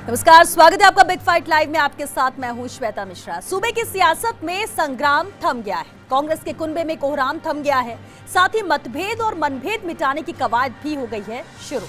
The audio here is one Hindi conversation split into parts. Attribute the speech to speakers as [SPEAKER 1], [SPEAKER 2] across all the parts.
[SPEAKER 1] नमस्कार, स्वागत है आपका बिग फाइट लाइव में। आपके साथ मैं हूं श्वेता मिश्रा। सूबे की सियासत में संग्राम थम गया है। कांग्रेस के कुनबे में कोहराम थम गया है। साथ ही मतभेद और मनभेद मिटाने की कवायद भी हो गई है शुरू।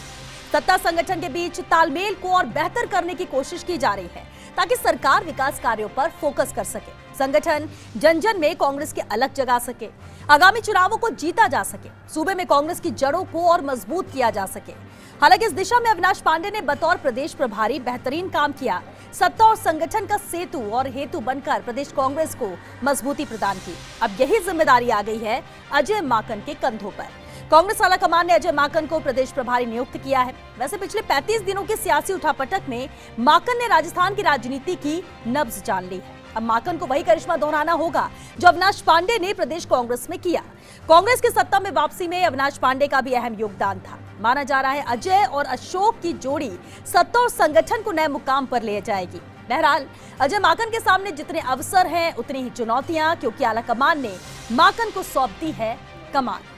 [SPEAKER 1] सत्ता संगठन के बीच तालमेल को और बेहतर करने की कोशिश की जा रही है ताकि सरकार विकास कार्यों पर फोकस कर सके, संगठन जन जन में कांग्रेस की अलग जगा सके, आगामी चुनावों को जीता जा सके, सूबे में कांग्रेस की जड़ों को और मजबूत किया जा सके। हालांकि इस दिशा में अविनाश पांडे ने बतौर प्रदेश प्रभारी बेहतरीन काम किया। सत्ता और संगठन का सेतु और हेतु बनकर प्रदेश कांग्रेस को मजबूती प्रदान की। अब यही जिम्मेदारी आ गई है अजय माकन के कंधों पर। कांग्रेस आला कमान ने अजय माकन को प्रदेश प्रभारी नियुक्त किया है। वैसे पिछले 35 दिनों की सियासी उठापटक में माकन ने राजस्थान की राजनीति की नब्ज जान ली है। अब माकन को वही करिश्मा दोहराना होगा जो अविनाश पांडे ने प्रदेश कांग्रेस में किया। कांग्रेस की सत्ता में वापसी में अविनाश पांडे का भी अहम योगदान था। माना जा रहा है अजय और अशोक की जोड़ी सत्ता और संगठन को नए मुकाम पर ले जाएगी। बहरहाल अजय माकन के सामने जितने अवसर हैं उतनी ही चुनौतियां, क्योंकि आला कमान ने माकन को सौंप दी है कमान।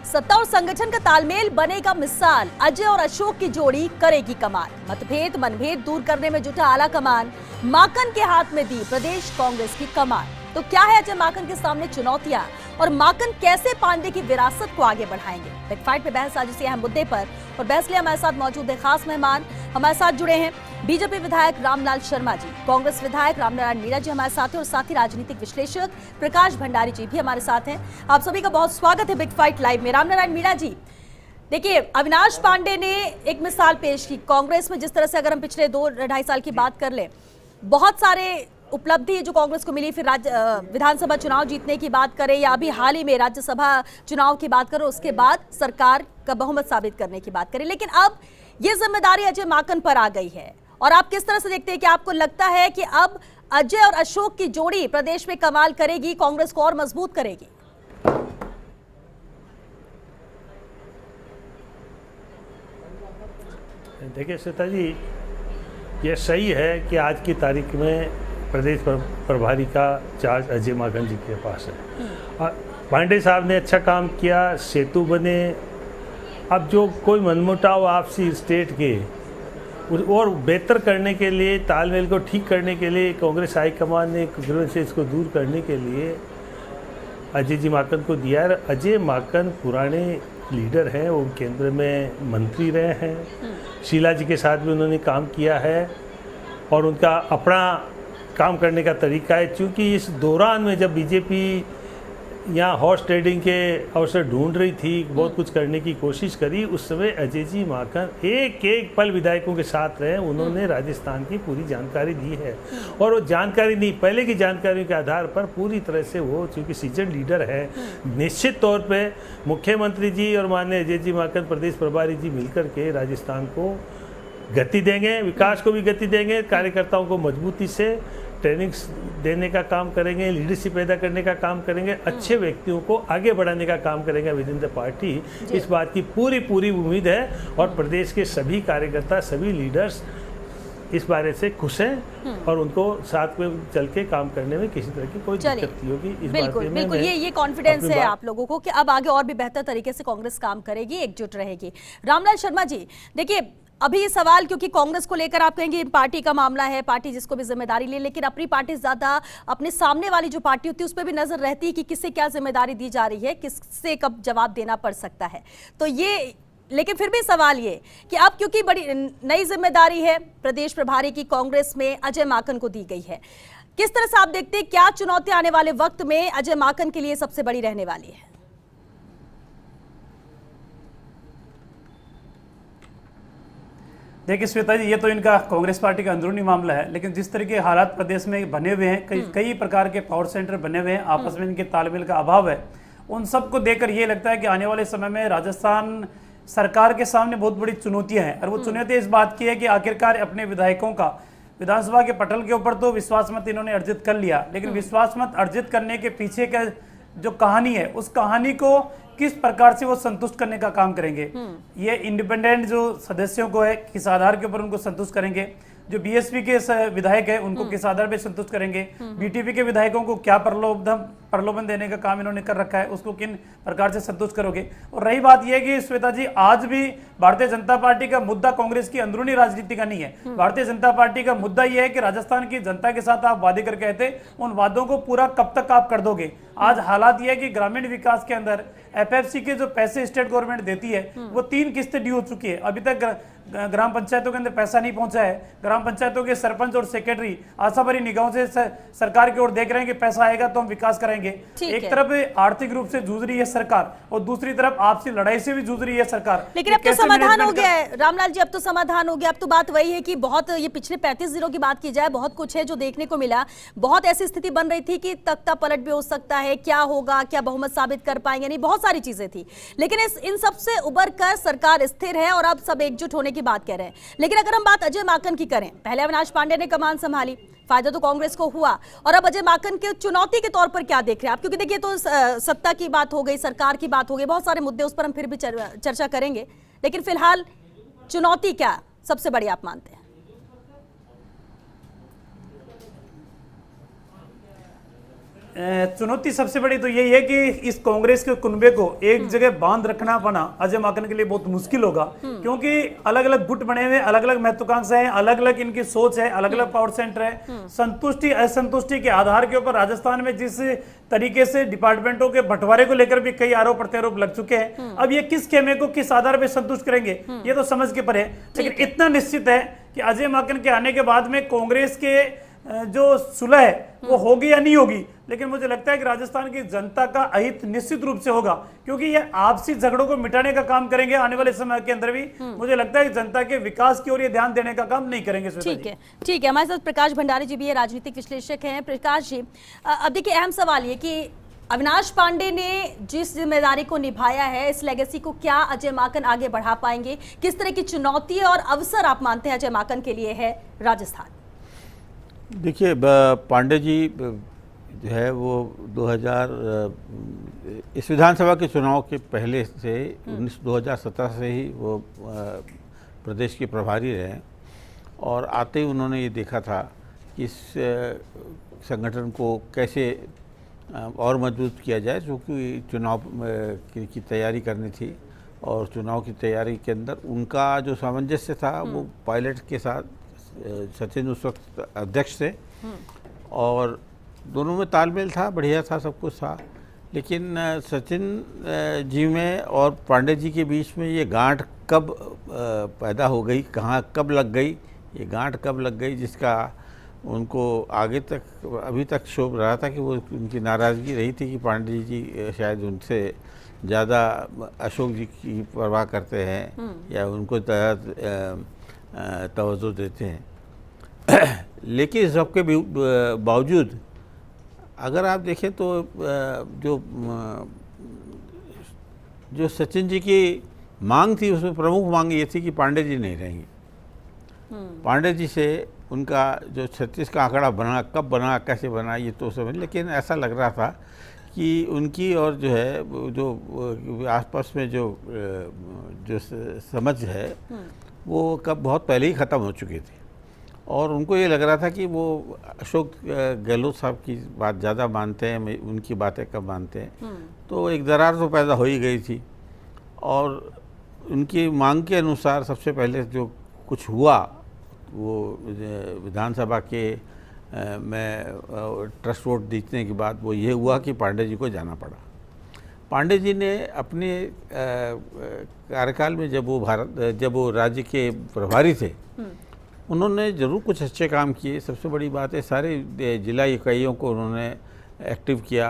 [SPEAKER 1] सत्ता और संगठन का तालमेल बनेगा मिसाल। अजय और अशोक की जोड़ी करेगी कमाल। मतभेद मनभेद दूर करने में जुटा आला कमान माकन के हाथ में दी प्रदेश कांग्रेस की कमान। तो क्या है अजय माकन के सामने चुनौतियां और माकन कैसे पांडे की विरासत को आगे बढ़ाएंगे? बिग फाइट पे बहस आज इसी अहम मुद्दे पर और बहस लिए हमारे साथ मौजूद है खास मेहमान। हमारे साथ जुड़े हैं बीजेपी विधायक रामलाल शर्मा जी, कांग्रेस विधायक रामनारायण मीणा जी हमारे साथ हैं और साथ ही राजनीतिक विश्लेषक प्रकाश भंडारी जी भी हमारे साथ हैं। आप सभी का बहुत स्वागत है बिग फाइट लाइव में। रामनारायण मीणा जी, देखिए अविनाश पांडे ने एक मिसाल पेश की कांग्रेस में। जिस तरह से अगर हम पिछले 2-2.5 साल की बात कर ले, बहुत सारे उपलब्धि जो कांग्रेस को मिली, फिर विधानसभा चुनाव जीतने की बात करें या अभी हाल ही में राज्यसभा चुनाव की बात करें, उसके बाद सरकार का बहुमत साबित करने की बात करें, लेकिन अब ये जिम्मेदारी अजय माकन पर आ गई है। और आप किस तरह से देखते हैं कि आपको लगता है कि अब अजय और अशोक की जोड़ी प्रदेश में कमाल करेगी, कांग्रेस को और मजबूत करेगी?
[SPEAKER 2] देखिए श्वेता जी, ये सही है कि आज की तारीख में प्रदेश प्रभारी का चार्ज अजय माकन जी के पास है। पांडे साहब ने अच्छा काम किया, सेतु बने। अब जो कोई मनमुटाव आपसी स्टेट के और बेहतर करने के लिए, तालमेल को ठीक करने के लिए कांग्रेस हाईकमान ने गृह से इसको दूर करने के लिए अजय जी माकन को दिया है। अजय माकन पुराने लीडर हैं, वो केंद्र में मंत्री रहे हैं, शीला जी के साथ भी उन्होंने काम किया है और उनका अपना काम करने का तरीका है। क्योंकि इस दौरान में जब बीजेपी यहाँ हॉर्स ट्रेडिंग के अवसर ढूंढ रही थी, बहुत कुछ करने की कोशिश करी, उस समय अजय जी माकन एक एक पल विधायकों के साथ रहे। उन्होंने राजस्थान की पूरी जानकारी दी है और वो जानकारी नहीं, पहले की जानकारी के आधार पर पूरी तरह से वो, चूँकि सीजन लीडर है, निश्चित तौर पर मुख्यमंत्री जी और माननीय अजय जी माकन प्रदेश प्रभारी जी मिलकर के राजस्थान को गति देंगे, विकास को भी गति देंगे, कार्यकर्ताओं को मजबूती से ट्रेनिंग देने का काम करेंगे, लीडरशिप पैदा करने का काम करेंगे, अच्छे व्यक्तियों को आगे बढ़ाने का काम करेंगे विद इन द पार्टी। इस बात की पूरी उम्मीद है और प्रदेश के सभी कार्यकर्ता, सभी लीडर्स इस बारे से खुश हैं और उनको साथ में चल के काम करने में किसी तरह की कोई दिक्कत नहीं होगी। इस
[SPEAKER 1] बिल्कुल बिल्कुल, ये कॉन्फिडेंस है आप लोगों को कि अब आगे और भी बेहतर तरीके से कांग्रेस काम करेगी, एकजुट रहेगी। रामलाल शर्मा जी, देखिए अभी ये सवाल, क्योंकि कांग्रेस को लेकर आप कहेंगे पार्टी का मामला है, पार्टी जिसको भी जिम्मेदारी ले, लेकिन अपनी पार्टी ज्यादा अपने सामने वाली जो पार्टी होती है उस पर भी नजर रहती है कि किससे क्या जिम्मेदारी दी जा रही है, किससे कब जवाब देना पड़ सकता है। तो ये, लेकिन फिर भी सवाल ये कि अब क्योंकि बड़ी नई जिम्मेदारी है प्रदेश प्रभारी की कांग्रेस में अजय माकन को दी गई है, किस तरह से आप देखते हैं क्या चुनौती आने वाले वक्त में अजय माकन के लिए सबसे बड़ी रहने वाली है?
[SPEAKER 3] देखिए श्वेता जी, ये तो इनका कांग्रेस पार्टी का अंदरूनी मामला है, लेकिन जिस तरह के हालात प्रदेश में बने हुए हैं, कई प्रकार के पावर सेंटर बने हुए हैं, आपस में इनके तालमेल का अभाव है, उन सब को देखकर ये लगता है कि आने वाले समय में राजस्थान सरकार के सामने बहुत बड़ी चुनौतियां हैं। और वो चुनौती इस बात की है कि आखिरकार अपने विधायकों का विधानसभा के पटल के ऊपर तो विश्वास मत इन्होंने अर्जित कर लिया, लेकिन विश्वास मत अर्जित करने के पीछे का जो कहानी है, उस कहानी को किस प्रकार से वो संतुष्ट करने का काम करेंगे। ये इंडिपेंडेंट जो सदस्यों को है किस आधार के ऊपर उनको संतुष्ट करेंगे, जो बीएसपी के विधायक है उनको किस आधार पे संतुष्ट करेंगे, बीटीपी के विधायकों को क्या प्रलोभन देने का काम इन्होंने कर रखा है, उसको किन प्रकार से संतुष्ट करोगे। और रही बात यह कि श्वेता जी, आज भी भारतीय जनता पार्टी का मुद्दा कांग्रेस की अंदरूनी राजनीति का नहीं है। भारतीय जनता पार्टी का मुद्दा यह है कि राजस्थान की जनता के साथ आप वादे करके आए थे, उन वादों को पूरा कब तक आप कर दोगे। आज हालात यह है कि ग्रामीण विकास के अंदर एफएफसी के जो पैसे स्टेट गवर्नमेंट देती है वो 3 किस्तें ड्यू हो चुकी है, अभी तक ग्राम पंचायतों के अंदर पैसा नहीं पहुंचा है। ग्राम पंचायतों के सरपंच और सेक्रेटरी आशा भरी निगाहों से सरकार की ओर देख रहे हैं कि पैसा आएगा तो हम विकास कराएंगे। एक तरफ आर्थिक रूप से जूझ रही है सरकार और दूसरी तरफ आपसी लड़ाई से भी जूझ रही है सरकार।
[SPEAKER 1] लेकिन अब तो समाधान हो गया है रामलाल जी, अब तो समाधान हो गया। अब तो बात वही है कि बहुत, ये पिछले 35 दिनों की बात की जाए, बहुत कुछ है जो देखने को मिला। बहुत ऐसी स्थिति बन रही थी कि तख्ता पलट भी हो सकता है, क्या होगा, क्या बहुमत साबित कर पाएंगे, नहीं, बहुत सारी चीजें थी। लेकिन इन सब से उबर कर सरकार स्थिर है और अब सब एकजुट होने की बात कह रहे हैं। लेकिन अगर हम बात अजय माकन की करें, पहले अविनाश पांडे ने कमान संभाली, फायदा तो कांग्रेस को हुआ, और अब अजय माकन के चुनौती के तौर पर क्या देख रहे हैं आप? क्योंकि देखिए, तो सत्ता की बात हो गई, सरकार की बात हो गई, बहुत सारे मुद्दे उस पर हम फिर भी चर्चा करेंगे, लेकिन फिलहाल चुनौती क्या सबसे बड़ी आप मानते हैं?
[SPEAKER 3] चुनौती सबसे बड़ी तो यही है कि इस कांग्रेस के कुनबे को एक जगह बांध रखना पाना अजय माकन के लिए बहुत मुश्किल होगा, क्योंकि अलग अलग गुट बने हुए, अलग अलग महत्वाकांक्षाएं हैं, अलग अलग इनकी सोच है, अलग अलग पावर सेंटर है। संतुष्टि असंतुष्टि के आधार के ऊपर राजस्थान में जिस तरीके से डिपार्टमेंटों के बंटवारे को लेकर भी कई आरोप प्रत्यारोप लग चुके हैं, अब ये किस खेमे को किस आधार पर संतुष्ट करेंगे ये तो समझ के परे। लेकिन इतना निश्चित है कि अजय माकन के आने के बाद में कांग्रेस के जो सुलह है वो होगी या नहीं होगी, लेकिन मुझे लगता है कि राजस्थान की जनता का अहित निश्चित रूप से होगा, क्योंकि ये आपसी झगड़ों को मिटाने का काम करेंगे आने वाले समय के अंदर भी। मुझे लगता है कि जनता के विकास की ओर ये ध्यान देने का काम नहीं करेंगे।
[SPEAKER 1] ठीक है, ठीक है। हमारे साथ प्रकाश भंडारी जी भी है, राजनीतिक विश्लेषक हैं। प्रकाश जी, अब देखिए, अहम सवाल ये कि अविनाश पांडे ने जिस जिम्मेदारी को निभाया है, इस लेगेसी को क्या अजय माकन आगे बढ़ा पाएंगे? किस तरह की चुनौती और अवसर आप मानते हैं अजय माकन के लिए है राजस्थान?
[SPEAKER 4] देखिए, पांडे जी जो है वो 2000 इस विधानसभा के चुनाव के पहले से 2017 से ही वो प्रदेश के प्रभारी रहे, और आते ही उन्होंने ये देखा था कि इस संगठन को कैसे और मजबूत किया जाए, क्योंकि चुनाव की तैयारी करनी थी, और चुनाव की तैयारी के अंदर उनका जो सामंजस्य था वो पायलट के साथ, सचिन उस वक्त अध्यक्ष थे, और दोनों में तालमेल था, बढ़िया था, सब कुछ था। लेकिन सचिन जी में और पांडे जी के बीच में ये गांठ कब पैदा हो गई, कहाँ कब लग गई, ये गांठ कब लग गई, जिसका उनको आगे तक अभी तक शोभ रहा था कि वो उनकी नाराज़गी रही थी कि पांडे जी शायद उनसे ज़्यादा अशोक जी की परवाह करते हैं या उनको तवज्जो देते हैं। लेकिन इस सबके बावजूद अगर आप देखें तो जो सचिन जी की मांग थी, उसमें प्रमुख मांग ये थी कि पांडे जी नहीं रहेंगे। पांडे जी से उनका जो 36 का आंकड़ा बना, कब बना, कैसे बना, ये तो समझ, लेकिन ऐसा लग रहा था कि उनकी और जो है जो आसपास में जो समझ है वो कब बहुत पहले ही ख़त्म हो चुकी थी, और उनको ये लग रहा था कि वो अशोक गहलोत साहब की बात ज़्यादा मानते हैं, उनकी बातें कम मानते हैं। तो एक दरार तो पैदा हो ही गई थी, और उनकी मांग के अनुसार सबसे पहले जो कुछ हुआ वो विधानसभा के में ट्रस्ट वोट जीतने के बाद वो ये हुआ कि पांडे जी को जाना पड़ा। पांडे जी ने अपने कार्यकाल में जब वो राज्य के प्रभारी थे, उन्होंने ज़रूर कुछ अच्छे काम किए। सबसे बड़ी बात है, सारे जिला इकाइयों को उन्होंने एक्टिव किया।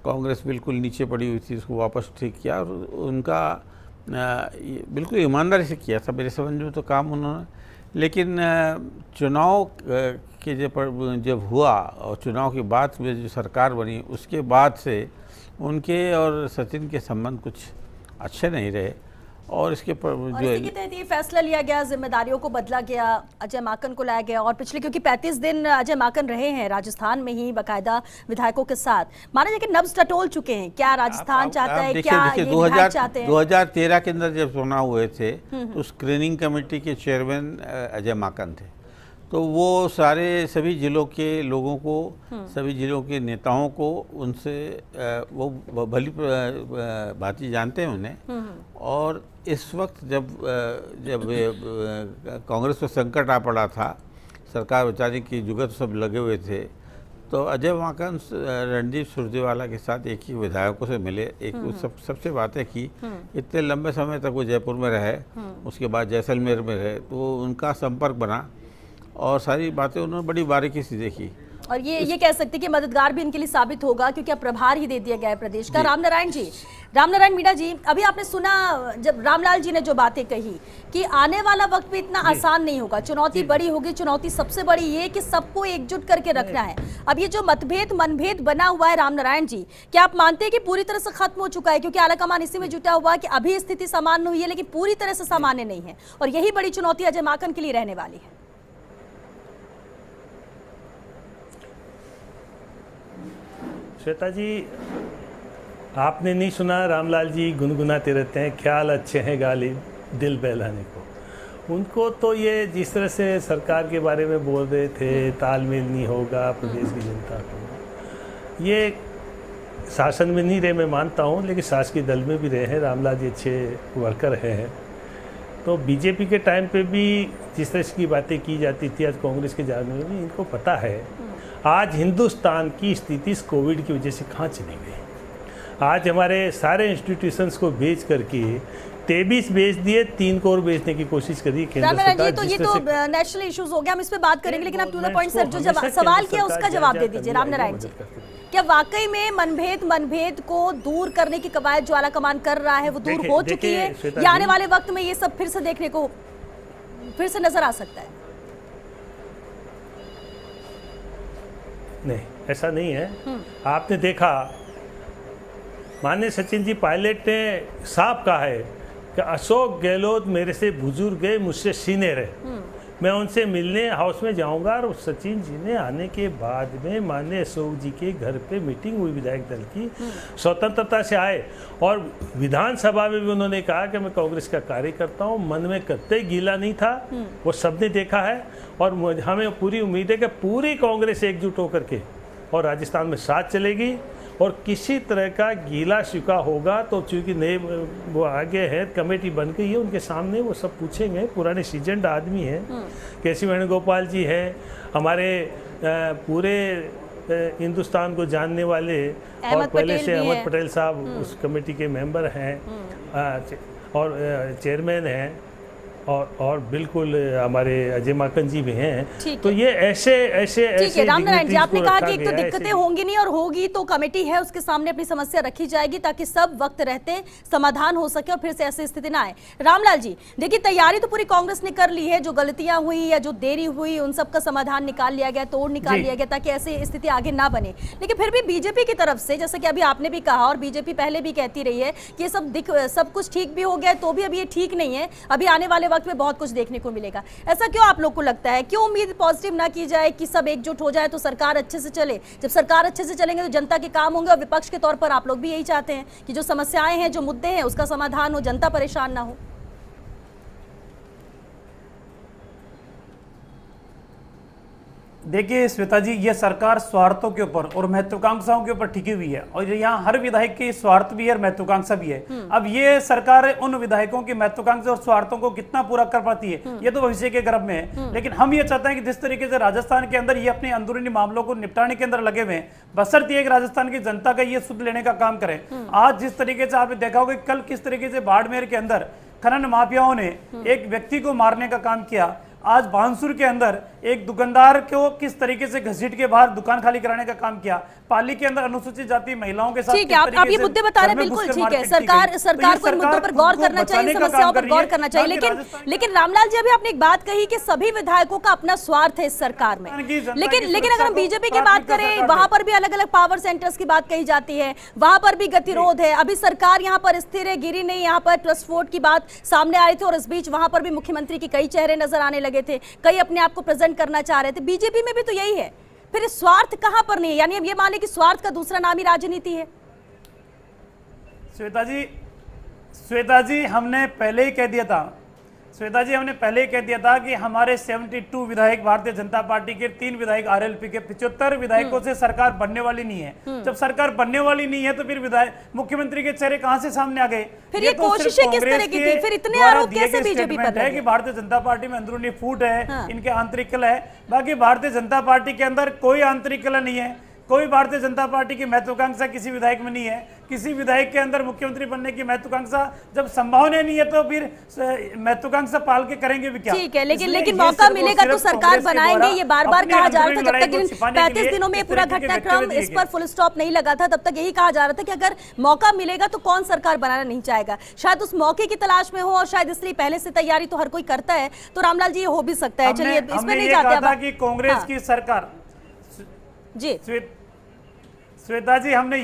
[SPEAKER 4] कांग्रेस बिल्कुल नीचे पड़ी हुई थी, उसको वापस ठीक किया, और उनका बिल्कुल ईमानदारी से किया था मेरे समझ में तो काम उन्होंने। लेकिन चुनाव के जब हुआ और चुनाव के बाद में जो सरकार बनी, उसके बाद से उनके और सचिन के संबंध कुछ अच्छे नहीं रहे, और इसके
[SPEAKER 1] और इसी के तहत ये फैसला लिया गया, जिम्मेदारियों को बदला गया, अजय माकन को लाया गया। और पिछले क्योंकि 35 दिन अजय माकन रहे हैं राजस्थान में ही बाकायदा विधायकों के साथ, माना जाए कि नब्ज टटोल चुके हैं। क्या राजस्थान चाहता है, क्या ये विधायक चाहते हैं?
[SPEAKER 4] 2013 के अंदर जब चुनाव हुए थे तो स्क्रीनिंग कमेटी के चेयरमैन अजय माकन थे। तो वो सभी जिलों के लोगों को, सभी जिलों के नेताओं को उनसे वो भली भांति जानते हैं उन्हें। और इस वक्त जब कांग्रेस पर संकट आ पड़ा था, सरकार बचाने की जुगत सब लगे हुए थे, तो अजय माकन रणदीप सुरजेवाला के साथ एक ही विधायकों से मिले, सबसे बातें की। इतने लंबे समय तक वो जयपुर में रहे, उसके बाद जैसलमेर में रहे, तो उनका संपर्क बना और सारी बातें उन्होंने बड़ी बारीकी से देखी।
[SPEAKER 1] और ये कह सकते हैं कि मददगार भी इनके लिए साबित होगा, क्योंकि अब प्रभार ही दे दिया गया है प्रदेश का। रामनारायण मीणा जी, अभी आपने सुना जब रामलाल जी ने जो बातें कही कि आने वाला वक्त भी इतना आसान नहीं होगा, चुनौती बड़ी होगी। चुनौती सबसे बड़ी ये कि सबको एकजुट करके रखना है। अब ये जो मनभेद बना हुआ है रामनारायण जी, क्या आप मानते हैं कि पूरी तरह से खत्म हो चुका है? क्योंकि आलाकमान इसी में जुटा हुआ है कि अभी स्थिति सामान्य हुई है, लेकिन पूरी तरह से सामान्य नहीं है, और यही बड़ी चुनौती अजय माकन के लिए रहने वाली है।
[SPEAKER 2] श्वेता जी, आपने नहीं सुना रामलाल जी गुनगुनाते रहते हैं, ख्याल अच्छे हैं गालिब दिल बहलाने को। उनको तो ये जिस तरह से सरकार के बारे में बोल रहे थे, तालमेल नहीं होगा प्रदेश की जनता को, ये शासन में नहीं रहे मैं मानता हूँ, लेकिन शासकीय दल में भी रहे हैं। रामलाल जी अच्छे वर्कर रहे हैं। तो बीजेपी के टाइम पे भी जिस तरह की बातें की जाती थी, आज कांग्रेस के जाने में भी इनको पता है आज हिंदुस्तान की स्थिति इस कोविड की वजह से कहाँ चली गई। आज हमारे सारे इंस्टीट्यूशंस को बेच करके 23 बेच दिए, 3 को और बेचने की कोशिश करी केंद्र सरकार।
[SPEAKER 1] तो ये तो नेशनल इश्यूज हो गया, हम इस पे बात करेंगे, लेकिन आप टू द पॉइंट सर जो सवाल किया उसका जवाब दे दीजिए। रामनारायण जी, क्या वाकई में मनभेद को दूर करने की कवायद जो आलाकमान कर रहा है वो दूर हो चुकी है, या आने वाले वक्त में ये सब फिर से देखने को फिर से नजर आ सकता है?
[SPEAKER 2] नहीं, ऐसा नहीं है। आपने देखा माननीय सचिन जी पायलट ने साफ कहा है कि अशोक गहलोत मेरे से बुजुर्ग है, मुझसे सीनियर है, मैं उनसे मिलने हाउस में जाऊंगा। और सचिन जी ने आने के बाद में माननीय अशोक जी के घर पे मीटिंग हुई विधायक दल की, स्वतंत्रता से आए और विधानसभा में भी उन्होंने कहा कि मैं कांग्रेस का कार्यकर्ता हूँ, मन में कतई गीला नहीं था, वो सबने देखा है। और हमें पूरी उम्मीद है कि पूरी कांग्रेस एकजुट होकर के और राजस्थान में साथ चलेगी, और किसी तरह का गीला शिकवा होगा तो चूंकि नए वो आगे है, कमेटी बन गई है, उनके सामने वो सब पूछेंगे। पुराने सीजनड आदमी हैं, केसी वेणुगोपाल जी हैं, हमारे पूरे हिंदुस्तान को जानने वाले, और पहले से अहमद पटेल साहब उस कमेटी के मेंबर हैं और चेयरमैन हैं, और बिल्कुल हमारे अजय माकन जी भी हैं। तो ये ऐसे
[SPEAKER 1] ठीक है रामनारायण जी, आपने कहा कि एक तो दिक्कतें होंगी नहीं, और होगी तो कमेटी है उसके सामने अपनी समस्या रखी जाएगी ताकि सब वक्त रहते समाधान हो सके और फिर से ऐसी स्थिति ना आए। रामलाल जी देखिए, तैयारी तो पूरी कांग्रेस ने कर ली है, जो गलतियां हुई या जो देरी हुई उन सब का समाधान निकाल लिया गया, तोड़ निकाल लिया गया ताकि ऐसी स्थिति आगे ना बने। लेकिन फिर भी बीजेपी की तरफ से, जैसे कि अभी आपने भी कहा और बीजेपी पहले भी कहती रही है कि सब कुछ ठीक भी हो गया, तो भी अभी ये ठीक नहीं है, अभी आने वाले वक्त में बहुत कुछ देखने को मिलेगा। ऐसा क्यों आप लोग को लगता है? क्यों उम्मीद पॉजिटिव ना की जाए कि सब एकजुट हो जाए तो सरकार अच्छे से चले? जब सरकार अच्छे से चलेंगे तो जनता के काम होंगे, और विपक्ष के तौर पर आप लोग भी यही चाहते हैं कि जो समस्याएं हैं, जो मुद्दे हैं, उसका समाधान हो, जनता परेशान ना हो।
[SPEAKER 3] देखिए श्वेता जी, ये सरकार स्वार्थों के ऊपर और महत्वाकांक्षाओं के ऊपर टिकी हुई है, और यहाँ हर विधायक की स्वार्थ भी है और महत्वाकांक्षा भी है। अब ये सरकार उन विधायकों की महत्वाकांक्षा और स्वार्थों को कितना पूरा कर पाती है, ये तो भविष्य के गर्भ में है। लेकिन हम ये चाहते हैं कि जिस तरीके से राजस्थान के अंदर ये अपने अंदरूनी मामलों को निपटाने के अंदर लगे हुए हैं, बशर्ते एक राजस्थान की जनता का ये सुध लेने का काम करें। आज जिस तरीके से आपने देखा होगा कल किस तरीके से बाड़मेर के अंदर खनन माफियाओं ने एक व्यक्ति को मारने का काम किया, आज बांसुर के अंदर एक दुकानदार को किस तरीके से घसीट के बाहर दुकान खाली कराने का काम किया, पाली के अंदर अनुसूचित जाति महिलाओं के साथ
[SPEAKER 1] ठीक है, आप ये मुद्दे बता रहे हैं, बिल्कुल ठीक है। सरकार को इन मुद्दों पर गौर करना चाहिए, समस्याओं पर गौर करना चाहिए। लेकिन रामलाल जी, अभी आपने एक बात कही कि सभी विधायकों का अपना स्वार्थ है इस सरकार में, लेकिन अगर हम बीजेपी की बात करें, वहां पर भी अलग अलग पावर सेंटर्स की बात कही जाती है, वहां पर भी गतिरोध है। अभी सरकार यहाँ पर स्थिर है, गिरी नहीं, यहाँ पर ट्रस्ट वोट की बात सामने आई थी और इस बीच वहां पर भी मुख्यमंत्री के कई चेहरे नजर आने लगे थे, कई अपने आप को प्रेजेंट करना चाह रहे थे। बीजेपी में भी तो यही है, फिर स्वार्थ कहां पर नहीं है? यानी हम ये मान लें कि स्वार्थ का दूसरा नाम ही राजनीति है।
[SPEAKER 3] श्वेता जी हमने पहले ही कह दिया था कि हमारे 72 विधायक भारतीय जनता पार्टी के, 3 विधायक आरएलपी के, 75 विधायकों से सरकार बनने वाली नहीं है। जब सरकार बनने वाली नहीं है तो फिर विधायक मुख्यमंत्री के चेहरे कहां से सामने आ गए?
[SPEAKER 1] फिर ये कोशिशें किस तरह की थी? फिर इतने आरोप कैसे बीजेपी पर
[SPEAKER 3] है कि भारतीय जनता पार्टी में अंदरूनी फूट है, इनके आंतरिक कलह है। बाकी भारतीय जनता पार्टी के अंदर कोई आंतरिक कलह नहीं है, कोई भारतीय जनता पार्टी की महत्वाकांक्षा किसी विधायक में नहीं है। किसी विधायक के अंदर मुख्यमंत्री बनने की महत्वाकांक्षा जब संभावना नहीं है तो फिर महत्वाकांक्षा पाल के करेंगे भी क्या?
[SPEAKER 1] ठीक है, लेकिन मौका मिलेगा तो सरकार बनाएंगे, ये बार बार कहा जा रहा था। जब तक इन 35 दिनों में पूरा घटनाक्रम इस पर फुल स्टॉप नहीं लगा था, तब तक यही कहा जा रहा था कि अगर मौका मिलेगा तो कौन सरकार बनाना नहीं चाहेगा। शायद उस मौके की तलाश में हो और शायद इसलिए पहले से तैयारी तो हर कोई करता है। तो रामलाल जी, ये हो भी सकता है। चलिए इसमें नहीं जाते
[SPEAKER 3] कि कांग्रेस की सरकार
[SPEAKER 1] जी।
[SPEAKER 3] श्वेता जी हमने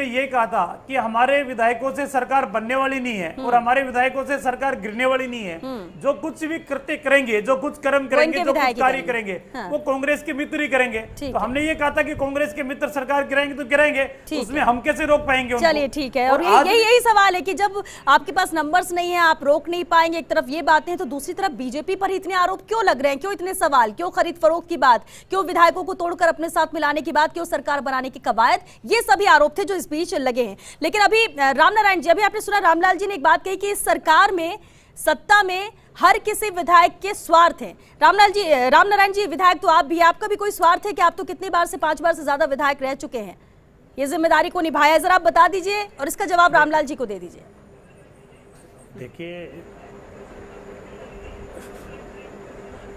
[SPEAKER 3] यही कहा था कि हमारे विधायकों से सरकार बनने वाली नहीं है और हमारे विधायकों से सरकार गिरने वाली नहीं है। जो कुछ भी कृत्य करेंगे, जो कुछ कर्म करेंगे, जो कुछ कार्य करेंगे, वो कांग्रेस के मित्र ही करेंगे। तो हमने ये कहा था कि कांग्रेस के मित्र सरकार गिराएंगे तो गिराएंगे, उसमें हम कैसे रोक पाएंगे उनको?
[SPEAKER 1] चलिए ठीक है। और यही सवाल है कि जब आपके पास नंबर्स नहीं है, आप रोक नहीं पाएंगे, एक तरफ ये बातें हैं तो दूसरी तरफ बीजेपी पर इतने आरोप क्यों लग रहे हैं? क्यों इतने सवाल? क्यों खरीद फरोख्त की बात? क्यों विधायकों को तोड़कर अपने साथ मिलाने की बात? क्यों सरकार बनाने की कवायद? ये सभी आरोप थे जो इस बीच लगे हैं। लेकिन अभी रामनारायण जी, अभी आपने सुना रामलाल जी ने एक बात कही कि इस सरकार में, सत्ता में हर किसी विधायक के स्वार्थ हैं। रामनारायण जी, विधायक तो आप भी, आपका भी कोई स्वार्थ है कि आप तो कितनी बार से 5 बार से ज्यादा विधायक रह चुके हैं, ये जिम्मेदारी को निभाया, जरा आप बता दीजिए और इसका जवाब रामलाल जी को दे दीजिए।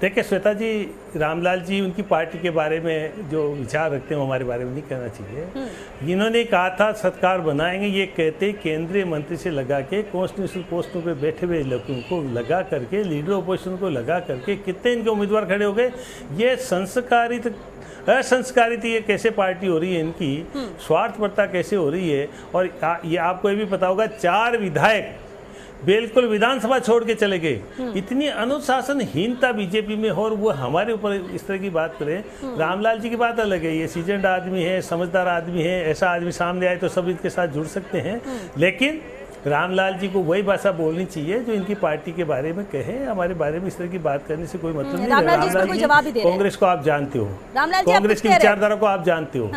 [SPEAKER 2] देखिए श्वेता जी, रामलाल जी उनकी पार्टी के बारे में जो विचार रखते हैं वो हमारे बारे में नहीं कहना चाहिए। इन्होंने कहा था सरकार बनाएंगे, ये कहते केंद्रीय मंत्री से लगा के, कॉन्स्टिट्यूशनल पोस्टों पे बैठे हुए लोगों को लगा करके, लीडर ऑपोजिशन को लगा करके, कितने इनके उम्मीदवार खड़े हो गए। ये असंस्कारित ये कैसे पार्टी हो रही है इनकी, स्वार्थपरता कैसे हो रही है। और ये आपको ये भी पता होगा, 4 विधायक बिल्कुल विधानसभा छोड़ के चले गए। इतनी अनुशासनहीनता बीजेपी में हो और वो हमारे ऊपर इस तरह की बात करें। रामलाल जी की बात अलग है, ये सीजनड आदमी है, समझदार आदमी है, ऐसा आदमी सामने आए तो सब इसके साथ जुड़ सकते हैं। लेकिन रामलाल जी को वही भाषा बोलनी चाहिए जो इनकी पार्टी के बारे में कहे। हमारे बारे में इस तरह की बात करने से कोई मतलब नहीं है। रामलाल जी कांग्रेस को आप जानते हो, कांग्रेस की विचारधारा को आप जानते हो।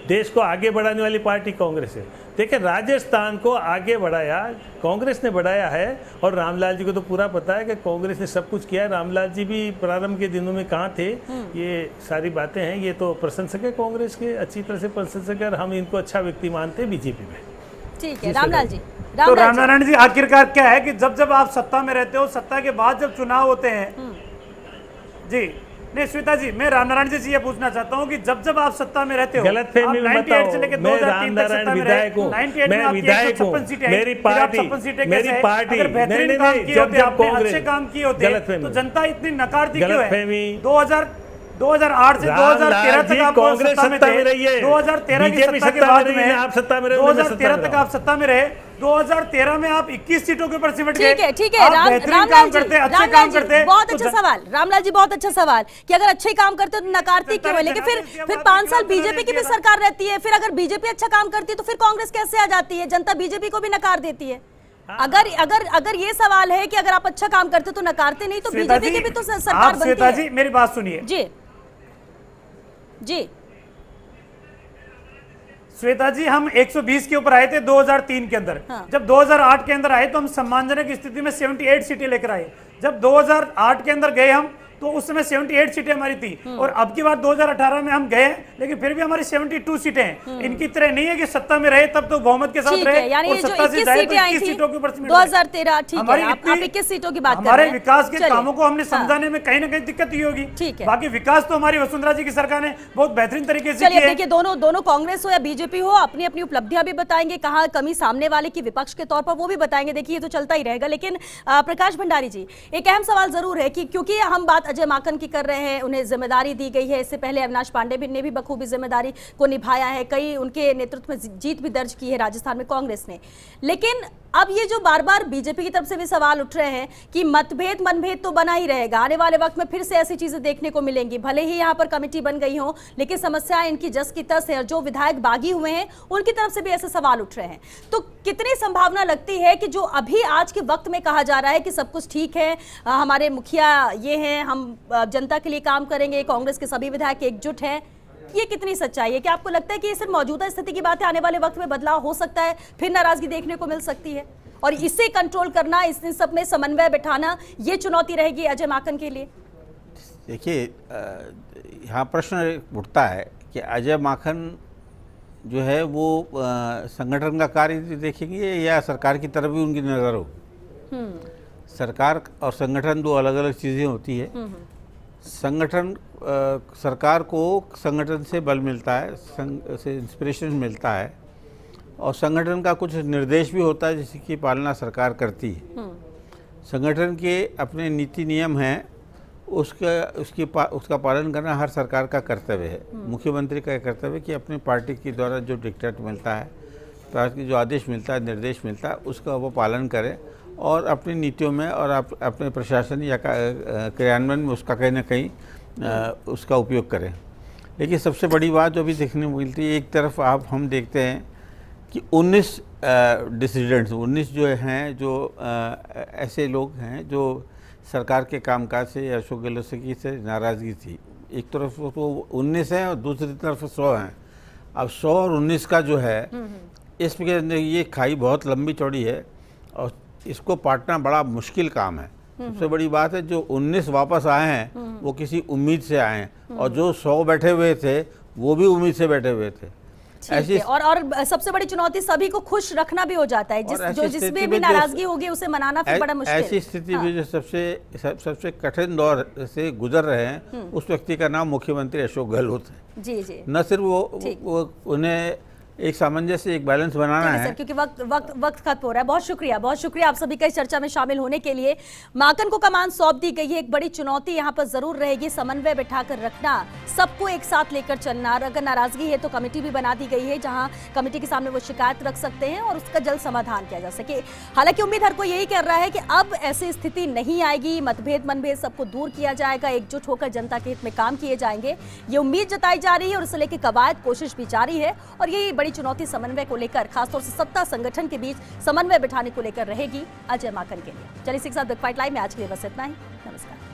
[SPEAKER 2] देश को आगे बढ़ाने वाली पार्टी कांग्रेस है। देखिए, राजस्थान को आगे बढ़ाया कांग्रेस ने बढ़ाया है और रामलाल जी को तो पूरा पता है कि कांग्रेस ने सब कुछ किया है। रामलाल जी भी प्रारंभ के दिनों में कहाँ थे, ये सारी बातें हैं। ये तो प्रशंसक है कांग्रेस के, अच्छी तरह से प्रशंसक है और हम इनको अच्छा व्यक्ति मानते हैं बीजेपी में।
[SPEAKER 1] ठीक है रामलाल जी।
[SPEAKER 3] तो रामनारायण जी, आखिरकार क्या है कि जब आप सत्ता में रहते हो, सत्ता के बाद जब चुनाव होते हैं जी, नहीं श्वेता जी, मैं रामनारायण जी से ये पूछना चाहता हूँ कि जब आप सत्ता में रहते हो,
[SPEAKER 2] गलतफहमी में बताओ, मैं रामनारायण विधायक हूँ, मैं विधायक हूँ, मेरी पार्टी
[SPEAKER 3] जब अच्छे काम किए होते तो जनता इतनी नकारती क्यों है? 2008 से 2013 तक आप सत्ता में रही है। 2013 की सत्ता के बाद में आप सत्ता में रहे, 2013 तक आप सत्ता में रहे। 2013 में आप 21 सीटों के ऊपर सिमट गए।
[SPEAKER 1] ठीक है रामलाल जी, बहुत अच्छा सवाल रामलाल जी, बहुत अच्छा सवाल कि अगर अच्छे काम करते तो नकारती क्यों है? लेकिन फिर 5 साल बीजेपी की भी सरकार रहती है, फिर अगर बीजेपी अच्छा काम करती है तो फिर कांग्रेस कैसे आ जाती है? जनता बीजेपी को भी नकार देती है। अगर ये सवाल है कि अगर आप अच्छा काम करते तो नकारते नहीं, तो बीजेपी की भी तो सरकार बनती है।
[SPEAKER 3] श्वेता जी, मेरी बात सुनिए
[SPEAKER 1] जी।
[SPEAKER 3] श्वेता जी, हम 120 के ऊपर आए थे 2003 के अंदर। जब 2008 के अंदर आए तो हम सम्मानजनक स्थिति में 78 सीटें लेकर आए। जब 2008 के अंदर गए हम तो उस समय 78 सीटें हमारी थी, और अब की बार 2018 में हम गए, लेकिन फिर भी हमारी 72 सीटें हैं। इनकी तरह नहीं है कि सत्ता में रहे तब तो बहुमत के साथ रहे,
[SPEAKER 1] यानी
[SPEAKER 3] और
[SPEAKER 1] ये जो
[SPEAKER 3] सत्ता से
[SPEAKER 1] 21
[SPEAKER 3] जाए
[SPEAKER 1] सीटें
[SPEAKER 3] तो
[SPEAKER 1] आई
[SPEAKER 3] 21
[SPEAKER 1] थी
[SPEAKER 3] सीटों के ऊपर से
[SPEAKER 1] 2013, ठीक है,
[SPEAKER 3] हमारी
[SPEAKER 1] आप
[SPEAKER 3] इतनी-
[SPEAKER 1] 21 सीटों की बात कर
[SPEAKER 3] हमारे
[SPEAKER 1] रहे हैं।
[SPEAKER 3] विकास के
[SPEAKER 1] चलिए।
[SPEAKER 3] कामों को हमने
[SPEAKER 1] हाँ।
[SPEAKER 3] समझाने में कहीं ना कहीं दिक्कत हुई होगी।
[SPEAKER 1] ठीक है।
[SPEAKER 3] बाकी विकास तो हमारी वसुंधरा जी की सरकार ने बहुत बेहतरीन तरीके से
[SPEAKER 1] चलिए
[SPEAKER 3] किया है।
[SPEAKER 1] देखिए, दोनों कांग्रेस हो या बीजेपी हो, अपनी अपनी उपलब्धियां भी बताएंगे, कहाँ कमी सामने वाले की विपक्ष के तौर पर वो भी बताएंगे। देखिए ये तो चलता ही रहेगा, लेकिन प्रकाश भंडारी जी, एक अहम सवाल जरूर है कि क्योंकि हम बात अजय माकन की कर रहे हैं, उन्हें जिम्मेदारी दी गई है, इससे पहले अविनाश पांडे भी ने भी बखूबी जिम्मेदारी को निभाया है, कई उनके नेतृत्व में जीत भी दर्ज की है राजस्थान में कांग्रेस ने। लेकिन अब ये जो बार बार बीजेपी की तरफ से भी सवाल उठ रहे हैं कि मतभेद मनभेद तो बना ही रहेगा, आने वाले वक्त में फिर से ऐसी चीजें देखने को मिलेंगी, भले ही यहाँ पर कमेटी बन गई हो, लेकिन समस्याएं इनकी जस की तस है, और जो विधायक बागी हुए हैं उनकी तरफ से भी ऐसे सवाल उठ रहे हैं। तो कितनी संभावना लगती है कि जो अभी आज के वक्त में कहा जा रहा है कि सब कुछ ठीक है, हमारे मुखिया ये हैं, हम जनता के लिए काम करेंगे, कांग्रेस के सभी विधायक एकजुट हैं, ये कितनी सच्चाई है? क्या आपको लगता है कि ये सिर्फ मौजूदा स्थिति की बात है, आने वाले वक्त में बदलाव हो सकता है, फिर नाराजगी देखने को मिल सकती है, और इसे कंट्रोल करना, इस सब में समन्वय बिठाना, ये चुनौती रहेगी अजय माकन के लिए?
[SPEAKER 4] देखिए, यहाँ प्रश्न उठता है कि अजय माकन जो है वो संगठन का कार्य देखेंगे या सरकार की तरफ भी उनकी नज़र हो। सरकार और संगठन दो अलग अलग चीज़ें होती है। संगठन, सरकार को संगठन से बल मिलता है, से इंस्पिरेशन मिलता है, और संगठन का कुछ निर्देश भी होता है जिसकी पालना सरकार करती है। संगठन के अपने नीति नियम हैं, उसका पालन करना हर सरकार का कर्तव्य है। मुख्यमंत्री का कर्तव्य है कि अपनी पार्टी के द्वारा जो डिक्टेट मिलता है, पार्टी जो आदेश मिलता है, निर्देश मिलता है, उसका वो पालन करें, और अपनी नीतियों में और अपने प्रशासन या क्रियान्वयन में उसका कहीं ना कहीं उसका उपयोग करें। लेकिन सबसे बड़ी बात जो अभी देखने को मिलती है, एक तरफ हम देखते हैं कि 19 डिसिडेंट्स, 19 जो हैं, जो ऐसे लोग हैं जो सरकार के कामकाज से या अशोक गहलोत से नाराज़गी थी। एक तरफ तो 19 हैं और दूसरी तरफ 100 हैं। अब 100 और 19 का जो है, इसके अंदर ये खाई बहुत लंबी चौड़ी है, और इसको पाटना बड़ा मुश्किल काम है। सबसे बड़ी बात है, जो 19 वापस आए हैं वो किसी उम्मीद से आए हैं, और जो 100 बैठे हुए थे वो भी उम्मीद से बैठे हुए थे।
[SPEAKER 1] ऐसी और सबसे बड़ी चुनौती सभी को खुश रखना भी हो जाता है, जिसमें भी नाराजगी होगी उसे मनाना फिर बड़ा मुश्किल।
[SPEAKER 4] ऐसी स्थिति में जो सबसे कठिन दौर से गुजर रहे हैं, उस व्यक्ति का नाम मुख्यमंत्री अशोक गहलोत है।
[SPEAKER 1] जी जी।
[SPEAKER 4] न सिर्फ वो उन्हें एक सामंजस्य, एक बैलेंस बनाना है।
[SPEAKER 1] सर, क्योंकि वक्त खत्म हो रहा है। बहुत शुक्रिया आप सभी का इस चर्चा में शामिल होने के लिए। माकन को कमान सौंप दी गई है, एक बड़ी चुनौती यहाँ पर जरूर रहेगी, समन्वय बिठाकर रखना, सबको एक साथ लेकर चलना। अगर नाराजगी है तो कमेटी भी बना दी गई है, जहां कमेटी के सामने वो शिकायत रख सकते हैं और उसका जल्द समाधान किया जा सके। हालांकि उम्मीद हर कोई यही कर रहा है कि अब ऐसी स्थिति नहीं आएगी, मतभेद मनभेद सबको दूर किया जाएगा, एकजुट होकर जनता के हित में काम किए जाएंगे, ये उम्मीद जताई जा रही है, और इसे लेकर कवायद कोशिश भी जारी है। और यही बड़ी चुनौती समन्वय को लेकर, खासतौर से सत्ता संगठन के बीच समन्वय बिठाने को लेकर रहेगी अजय माकन के लिए। चलिए, इसी के साथ बिग फाइट लाइव में आज के लिए बस इतना ही। नमस्कार।